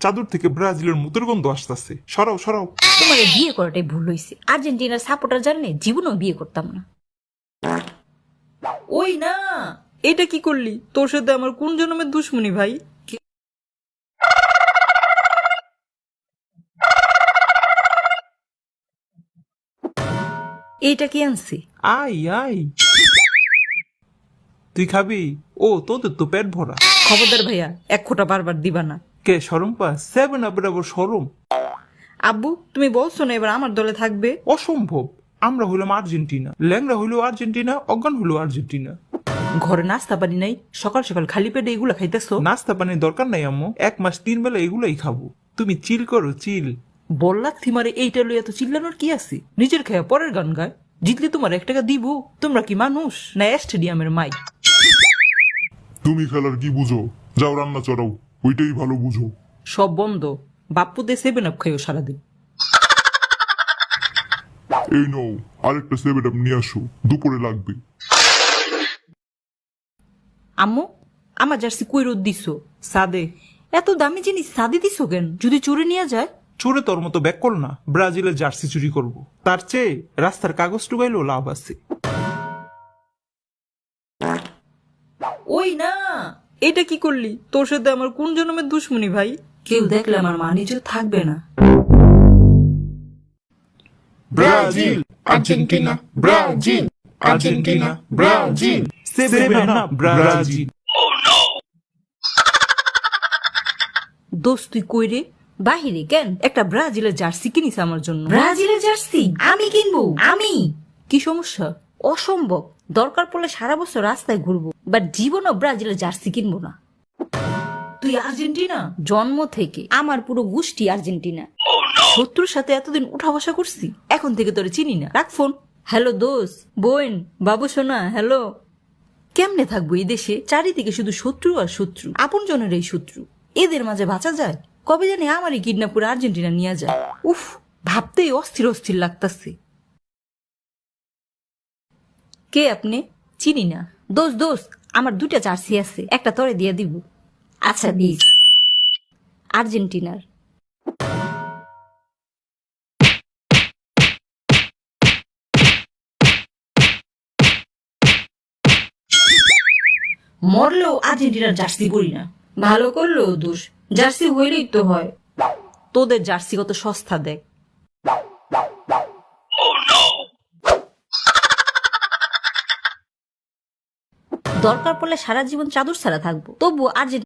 চাদর থেকে ব্রাজিলের মুতের গন্ধ আসতেছে। সরাও সরাও। তোমার বিয়ে করাটাই ভুল হয়েছে। আর্জেন্টিনার সাপোর্টার জানলে জীবনেও বিয়ে করতাম না। ওই না, এটা কি করলি? তোর সাথে আমার কোন জন্মের দুশ্মনী ভাই? এইটা কি আনছি? আই আই, তুই খাবি? ও তোদের তো পেট ভরা। খবরদার ভাইয়া, এক খোঁটা বারবার দিবা না। কে সরম পাস? 7 আবার সরম? আব্বু, তুমি বলছো না এবার আমার দলে থাকবে? অসম্ভব। আমরা হইলাম আর্জেন্টিনা, ল্যাংরা হইলো আর্জেন্টিনা, অজ্ঞান হইলো আর্জেন্টিনা। ঘরে নাস্তা পানি নাই, সকাল সকাল খালি পেটে এগুলা খাইতেছো? নাস্তা পানির দরকার নাই আম্মু, 1 মাস 3 বেলা এগুলাই খাবো। তুমি চিল করো, চিল। বললা থিমারে এইটা লইয়া তো চিল্লানোর কি আছে? নিজের খেয়া পরের গান গায়। জিতলে তোমার 1 টাকা দিব? তোমরা কি মানুষ না স্টেডিয়ামের মাইক? তুমি খেলার কি বুঝো? যাও রান্না চড়াও, ওইটাই ভালো বুঝো। সব বন্ধ। বাপ্পুতে 7 আপ খাইও সারাদিন। এই নাও, আরেকটা 7 আপ নিয়ে আসো, দুপুরে লাগবে। আম্মু, আমার জার্সি কই রোদ দিছো? সাদে। এত দামি জিনিস সাদে দিছো কেন? যদি চুরি নিয়ে যায়? চোরে তোর মতো ব্যাক কর না, ব্রাজিলের জার্সি চুরি করব। তার চেয়ে রাস্তার কাগজ টুকাইলেও লাভ আছে। ওই না, এটা কি করলি? তোর সাথে আমার কোন জন্মের দুশ্মনী ভাই? কেউ দেখলে আমার মানিজ থাকবে না। Brazil, Argentina, Brazil, Argentina, Brazil, 7 up Brazil. দোস্ত তুই কই রে? বাহিরে কেন? একটা ব্রাজিলের জার্সি কিনিস আমার জন্য। ব্রাজিলের জার্সি আমি কিনবো? আমি? কি সমস্যা? অসম্ভব। দরকার পড়লে সারা বছর রাস্তায় ঘুরবো, বাট জীবনও ব্রাজিলের জার্সি কিনবো না। তুই আর্জেন্টিনা? জন্ম থেকে আমার পুরো গোষ্ঠী আর্জেন্টিনা। শত্রুর সাথে এতদিন উঠা বসা করছি, এখন থেকে তোরে চিনি না। রাখ ফোন। হ্যালো দোস্ত, বোন, বাবু সোনা, হ্যালো। কেমনে থাকবো এই দেশে? চারিদিকে শুধু শত্রু আর শত্রু, আপন জনের এই শত্রু। এদের মাঝে বাঁচা যায়? কবে জানি আমারই কিডন্যাপ করে আর্জেন্টিনা নিয়ে যায়। উফ, ভাবতেই অস্থির অস্থির লাগতাছে। কে আপনি? চিনি না। দোস্ত দোস্ত, আমার 2টা জার্সি আছে, একটা তরে দিয়ে দিব। আচ্ছা দিস। আর্জেন্টিনার। মরলেও আর্জেন্টিনার জার্সি পরি না। ভালো করলো দোষ, জার্সি হইলেই তো হয়। তোদের জার্সি কত সস্তা দেখ। দরকার পড়লে সারা জীবন চাদর ছাড়া থাকবো, তবুও আর্জেন্টিনা